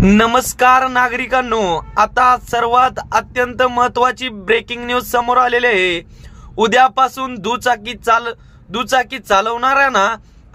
नमस्कार नागरिकांनो, आता सर्वात अत्यंत महत्त्वाची ब्रेकिंग न्यूज समोर आलेली आहे। उद्यापासून दुचाकी चालवणाऱ्यांना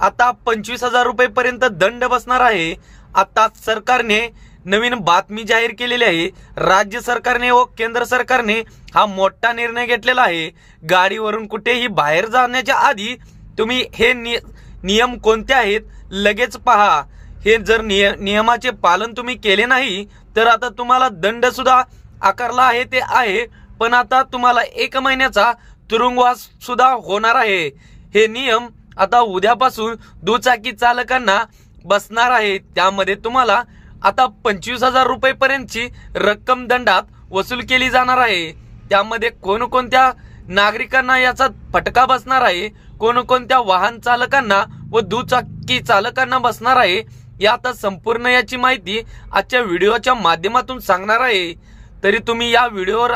आता 25,000 रुपये पर्यंत दंड बसणार आहे। आता सरकारने नवीन बातमी जाहीर केलेली आहे। राज्य सरकारने व केंद्र सरकारने हा मोठा निर्णय घेतलेला आहे। गाडीवरून कुठेही बाहेर जाण्याच्या आधी तुम्ही हे नियम कोणते आहेत लगेच पहा। हे जर नियमाचे पालन तुम्ही केले नाही तर आता तुम्हाला दंड सुद्धा आकारला आहे ते आहे, पण आता तुम्हाला 1 महिन्याचा तुरुंगवास सुद्धा होणार आहे। हे नियम आता उद्यापासून दुचाकी चालकांना बसणार आहे। त्यामध्ये तुम्हाला आता 25,000 रुपये पर्यंतची रक्कम दंडात वसूल केली जाणार आहे। त्यामध्ये कोणकोणत्या नागरिकांना याचा फटका बसणार आहे, कोणकोणत्या वाहन चालकांना व दुचाकी चालकांना बसणार आहे, या आता संपूर्ण याची माहिती आजच्या व्हिडिओच्या माध्यमातून सांगणार आहे। तरी तुम्ही या व्हिडिओवर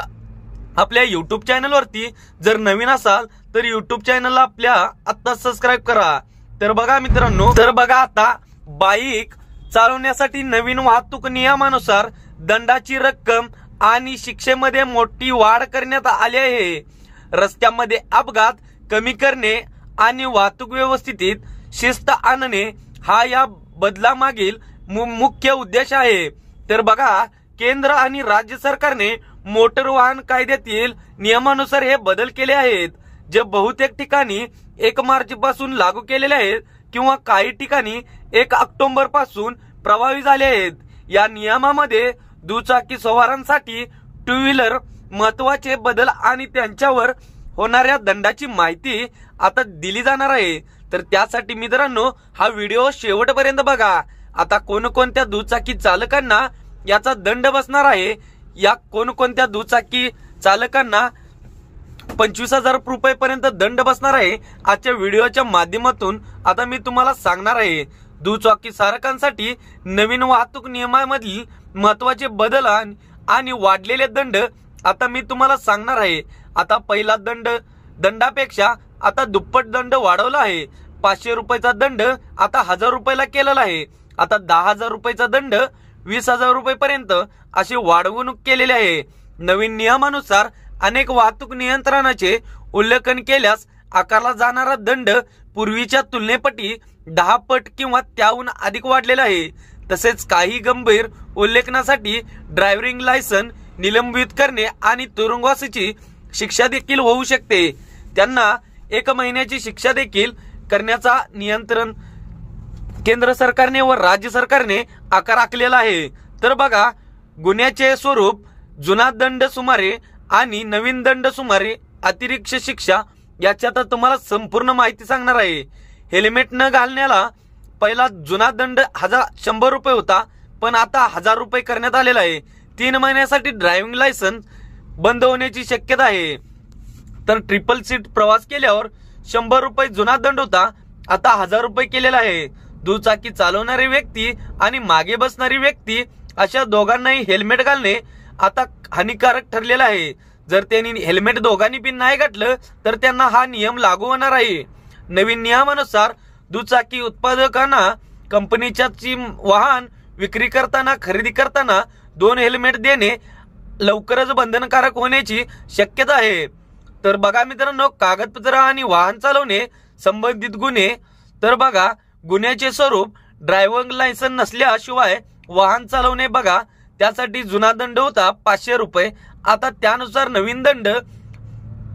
आपल्या YouTube चॅनलवरती जर नवीन असाल तर YouTube चॅनलला आपल्या आता सबस्क्राइब करा। तर बघा मित्रांनो, आता बाईक चालवण्यासाठी नवीन वाहतूक नियमानुसार दंडाची रक्कम आणि शिक्षेमध्ये मोठी वाढ करण्यात आली आहे। रस्त्यामध्ये अपघात कमी करणे आणि वाहतूक व्यवस्थितीत शिस्त आणणे हा या बदलामागील मुख्य उद्देश आहे। तर बघा, केंद्र आणि राज्य सरकारने मोटर वाहन कायद्यातील नियमानुसार हे बदल केले आहेत, जे बहुतेक ठिकाणी 1 मार्च पासून लागू केलेले आहेत किंवा काही ठिकाणी 1 ऑक्टोबर पासून प्रभावी झाले आहेत। या नियमामध्ये दुचाकी सवारांसाठी 2 व्हीलर महत्वाचे बदल आणि त्यांच्यावर होणाऱ्या दंडाची माहिती आता दिली जाणार आहे। तर त्यासाठी मित्रांनो हा व्हिडिओ शेवटपर्यंत बघा। आता कोणकोणत्या दुचाकी चालकांना याचा दंड बसणार आहे, या कोणकोणत्या दुचाकी चालकांना 25,000 रुपये पर्यंत दंड बसणार आहे, आजच्या व्हिडिओच्या माध्यमातून आता मी तुम्हाला सांगणार आहे। दुचाकी चालकांसाठी नवीन वाहतूक नियमामधील महत्वाचे बदल आणि वाढलेले दंड आता मी तुम्हाला सांगणार आहे। आता पहिला दंडापेक्षा आता दुप्पट दंड वाढवला आहे। 500 रुपयाचा दंड आता 1000 रुपयाला केलेला आहे। आता 10,000 रुपयाचा दंड 20,000 रुपये पर्यंत अशी वाढवणूक केलेली आहे। नवीन नियमानुसार अनेक वाहतूक नियंत्रणाचे उल्लंघन केल्यास आकारला जाणारा दंड पूर्वीच्या तुलनेपटी 10 पट किंवा त्याहून अधिक वाढलेला आहे। तसेच काही गंभीर उल्लेखनासाठी ड्रायव्हिंग लायसन निलंबित करणे आणि तुरुंगवासाची शिक्षा देखील होऊ शकते। त्यांना 1 महिन्याची शिक्षा देखील करण्याचा नियंत्रण केंद्र सरकारने व राज्य सरकारने आकार आखलेला आहे। तर बघा, गुन्ह्याचे स्वरूप जुना दंड सुमारे आणि नवीन दंड सुमारे अतिरिक्त शिक्षा याच्यात तुम्हाला संपूर्ण माहिती सांगणार आहे। हेल्मेट न घालण्याला पहिला जुना दंड 100 रुपये होता, पण आता 1000 रुपये करण्यात आलेला आहे। 3 महिन्यासाठी ड्रायव्हिंग लायसन्स बंद होण्याची शक्यता आहे। तर ट्रिपल सीट प्रवास केल्यावर 100 रुपये जुना दंड होता, आता 1000 रुपये केलेला आहे। दुचाकी चालवणारी व्यक्ती आणि मागे बसणारी व्यक्ती अशा दोघांनाही हेल्मेट घालणे आता हानिकारक ठरलेला आहे। जर त्यांनी हेल्मेट दोघांनी पण नाही घातलं तर त्यांना हा नियम लागू होणार आहे। नवीन नियमानुसार दुचाकी उत्पादकांना कंपनीच्या वाहन विक्री करताना खरेदी करताना 2 हेल्मेट देणे लवकरच बंधनकारक होण्याची शक्यता आहे। तर बघा मित्रांनो, कागदपत्र आणि वाहन चालवणे संबंधित गुन्हे। तर बघा, गुन्ह्याचे स्वरूप ड्रायव्हिंग लायसन नसल्याशिवाय वाहन चालवणे बघा, त्यासाठी जुना दंड होता 500 रुपये, आता त्यानुसार नवीन दंड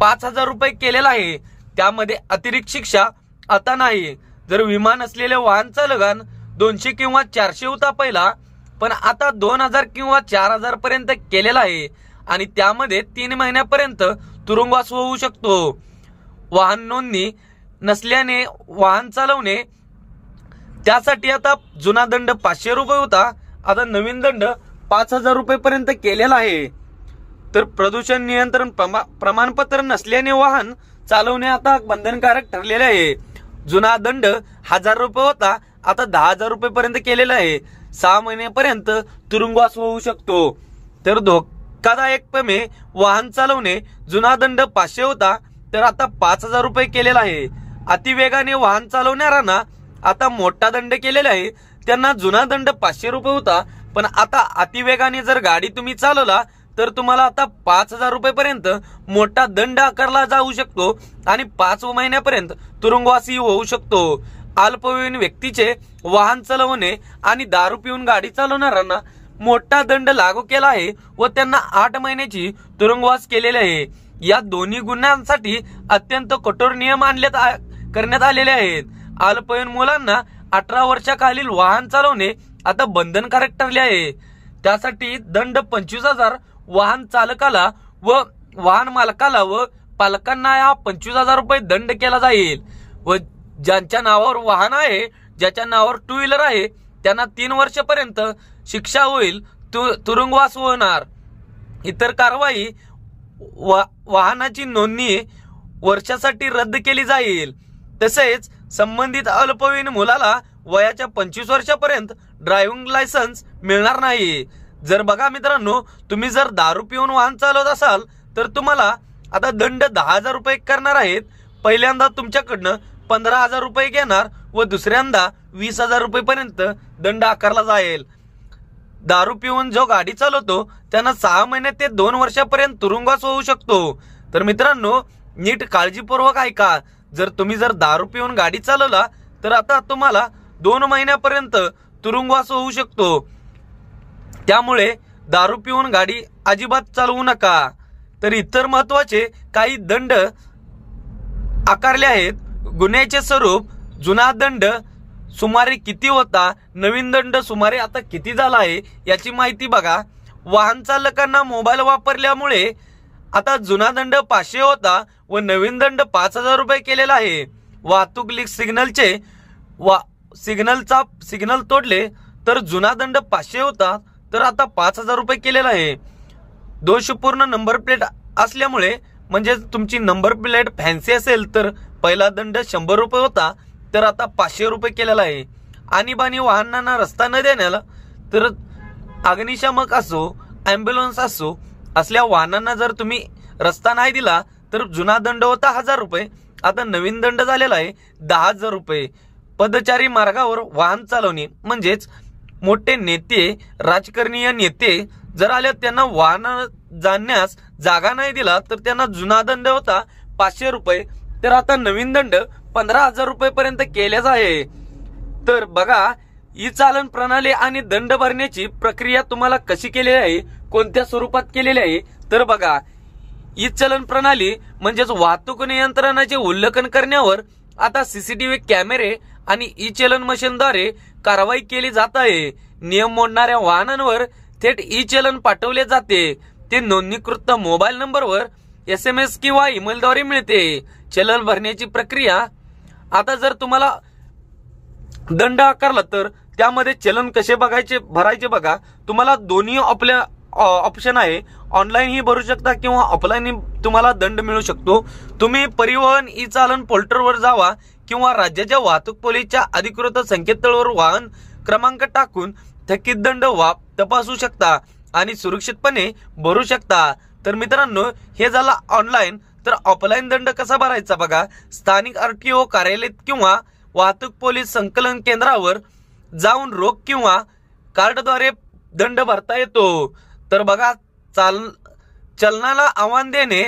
5,000 रुपये केलेला आहे। त्यामध्ये अतिरिक्त शिक्षा आता नाही। जर विमान असलेले वाहन चालकांना 200 किंवा 400 होता पहिला, पण आता 2,000 किंवा 4,000 पर्यंत केलेला आहे आणि त्यामध्ये 3 महिन्यापर्यंत तुरुंगवास होऊ शकतो। वाहन नोंदणी नसल्याने वाहन चालवणे त्यासाठी आता जुना दंड 500 रुपये होता, आता नवीन दंड 5,000 रुपये पर्यंत केलेला आहे। तर प्रदूषण नियंत्रण प्रमाणपत्र नसल्याने वाहन चालवणे आता बंधनकारक ठरलेले आहे। जुना दंड 1000 रुपये होता, आता 10,000 रुपये पर्यंत केलेला आहे। 6 महिन्यापर्यंत तुरुंगवास होऊ शकतो। तर धोकादायकपणे वाहन चालवणे जुना दंड 500 होता, तर आता 5,000 रुपये केलेला आहे। अतिवेगाने वाहन चालवणाऱ्यांना आता मोठा दंड केलेला आहे। त्यांना जुना दंड 500 रुपये होता, पण आता अतिवेगाने जर गाडी तुम्ही चालवला तर तुम्हाला आता 5,000 रुपयेपर्यंत मोठा दंड आकारला जाऊ शकतो आणि 5 महिन्यापर्यंत तुरुंगवासही होऊ शकतो. अल्पवयीन व्यक्तीचे वाहन चालवणे आणि दारू पिऊन गाडी चालवणाऱ्यांना मोठा दंड लागू केला आहे व त्यांना 8 महिन्याची तुरुंगवास केलेले आहे. या दोन्ही गुन्ह्यांसाठी अत्यंत कठोर नियम करण्यात आलेले आहेत. अल्पवयीन मुलांना 18 वर्षाखालील वाहन चालवणे आता बंधनकारक ठरले आहे. त्यासाठी दंड 25,000 वाहन चालकाला व वाहन मालकाला व पालकांना या 25,000 रुपये दंड केला जाईल व ज्यांच्या नावावर वाहन आहे, ज्याच्या नावावर 2 व्हीलर आहे, त्यांना 3 वर्षापर्यंत शिक्षा होईल, तुरुंगवास होणार. इतर कारवाई वाहनाची नोंदणी वर्षासाठी रद्द केली जाईल. तसेच संबंधित अल्पवयीन मुलाला वयाच्या 25 वर्षापर्यंत ड्रायव्हिंग लायसन्स मिळणार नाही. जर बघा मित्रांनो, तुम्ही जर दारू पिऊन वाहन चालवत असाल तर तुम्हाला आता दंड 10,000 रुपये करणार आहेत. पहिल्यांदा तुमच्याकडनं 15,000 रुपये घेणार व दुसऱ्यांदा 20,000 रुपयेपर्यंत दंड आकारला जाईल. दारू पिऊन जो गाडी चालवतो त्यांना 6 महिने ते 2 वर्षापर्यंत तुरुंगवास होऊ शकतो. तर मित्रांनो, नीट काळजीपूर्वक ऐका. जर तुम्ही दारू पिऊन गाडी चालवला तर आता तुम्हाला 2 महिन्यापर्यंत तुरुंगवास होऊ शकतो. त्यामुळे दारू पिऊन गाडी अजिबात चालवू नका. तर इतर महत्वाचे काही दंड आकारले आहेत. गुन्ह्याचे स्वरूप: जुना दंड सुमारे किती होता, नवीन दंड सुमारे आता किती झाला आहे याची माहिती बघा. वाहन चालकांना मोबाईल वापरल्यामुळे आता जुना दंड 500 होता व नवीन दंड 5,000 रुपये केलेला आहे. वाहतूक सिग्नल तोडले तर जुना दंड 500 होता तर आता 5,000 रुपये केलेला आहे. दोषपूर्ण नंबर प्लेट असल्यामुळे म्हणजे तुमची नंबर प्लेट फॅन्सी असेल तर पहिला दंड 100 रुपये होता तर आता 500 रुपये केलेला आहे. आणीबाणी वाहनांना रस्ता न देण्याला तर अग्निशामक असो, ॲम्ब्युलन्स असो, असल्या वाहनांना जर तुम्ही रस्ता नाही दिला तर जुना दंड होता 1,000 रुपये, आता नवीन दंड झालेला आहे 10,000 रुपये. पदचारी मार्गावर वाहन चालवणे म्हणजेच मोठे नेते, राजकारणीय नेते जर आले त्यांना वाहन जाण्यास जागा नाही दिला तर त्यांना जुना दंड होता 500 रुपये तर आता नवीन दंड 15,000 रुपयेपर्यंत केल्याच आहे. तर बघा, ई चालन प्रणाली आणि दंड भरण्याची प्रक्रिया तुम्हाला कशी केलेली आहे, कोणत्या स्वरूपात केलेली आहे. तर बघा, ई चलन प्रणाली म्हणजेच वाहतूक नियंत्रणाचे उल्लंघन करण्यावर आता सीसीटीव्ही कॅमेरे आणि ई चलन मशीनद्वारे कारवाई केली जात आहे. नियम मोडणाऱ्या वाहनांवर थेट ई चलन पाठवले जाते. ते नोंदणीकृत मोबाईल नंबरवर SMS किंवा ईमेलद्वारे मिळते. चलन भरण्याची प्रक्रिया: आता जर तुम्हाला दंड आकारला तर त्यामध्ये चलन कसे भरायचे बघा. तुम्हाला दोन्ही ऑप्शन आहे. ऑनलाईन ही भरू शकता किंवा ऑफलाईन तुम्हाला दंड मिळू शकतो. तुम्ही परिवहन ई चालन पोर्टलवर जावा किंवा राज्याच्या वाहतूक पोलीसच्या अधिकृत संकेतस्थळावर वाहन क्रमांक टाकून थकीत दंड तपासू शकता आणि सुरक्षितपणे भरू शकता. तर मित्रांनो, हे झाला ऑनलाईन. तर ऑफलाईन दंड कसा भरायचा बघा. स्थानिक RTO कार्यालय किंवा वाहतूक पोलीस संकलन केंद्रावर जाऊन रोख किंवा कार्डद्वारे दंड भरता येतो. तर बघा, चलनाला आव्हान देणे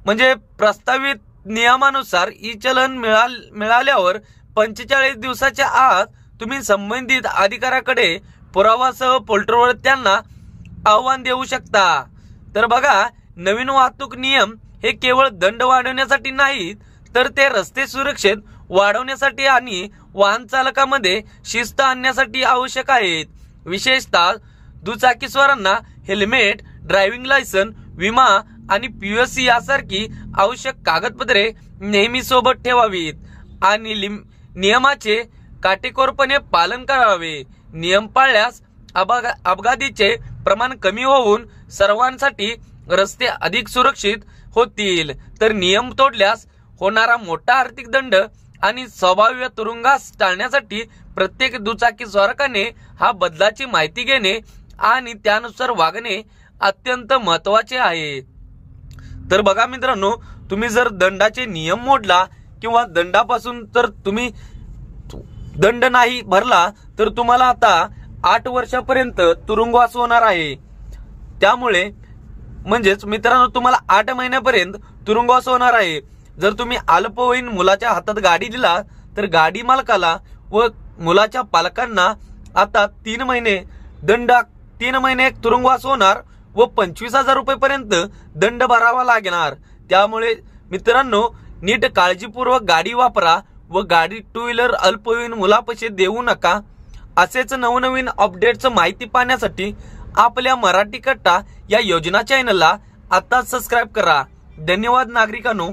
म्हणजे प्रस्तावित नियमानुसार ई चलन मिळाल्यावर 45 दिवसाच्या आत तुम्ही संबंधित अधिकाऱ्याकडे पुरावासह पोर्टलवर त्यांना आव्हान देऊ शकता. तर बघा, नवीन वाहतूक नियम हे केवळ दंड वाढवण्यासाठी नाहीत तर ते रस्ते सुरक्षित वाढवण्यासाठी आणि वाहन चालकांमध्ये शिस्त आणण्यासाठी आवश्यक आहेत. विशेषतः दुचाकीस्वारांना हेल्मेट, ड्रायव्हिंग लायसन, विमा आणि PUC यासारखी आवश्यक कागदपत्रे नेहमी सोबत ठेवावीत आणि नियमाचे काटेकोरपणे पालन करावे. नियम पाळल्यास अपघाताचे प्रमाण कमी होऊन सर्वांसाठी रस्ते अधिक सुरक्षित होतील. तर नियम तोडल्यास होणारा मोठा आर्थिक दंड आणि संभाव्य तुरुंगवास टाळण्यासाठी प्रत्येक दुचाकी स्वारकाने हा बदलाची माहिती घेणे आणि त्यानुसार वागणे अत्यंत महत्वाचे आहे. तर बघा मित्रांनो, तुम्ही जर दंडाचे नियम मोडला किंवा दंडापासून तर तुम्ही दंड नाही भरला तर तुम्हाला आता 8 वर्षापर्यंत तुरुंगवास होणार आहे। त्यामुळे म्हणजेच मित्रांनो तुम्हाला 8 महिन्यापर्यंत तुरुंगवास होणार आहे। जर तुम्ही अल्पवयीन मुलाच्या हातात गाडी दिला तर गाडी मालकाला व मुलाच्या पालकांना आता 3 महिने तुरुंगवास होणार व 25,000 रुपयेपर्यंत दंड भरावा लागणार। त्यामुळे मित्रांनो नीट काळजीपूर्वक गाडी वापरा व गाडी 2 व्हीलर अल्पवयीन मुलापाशी देऊ नका। असेच नवनवीन अपडेट्स माहिती पाहण्यासाठी आपल्या मराठी कट्टा या योजना चॅनलला आता सबस्क्राइब करा। धन्यवाद नागरिकांनो।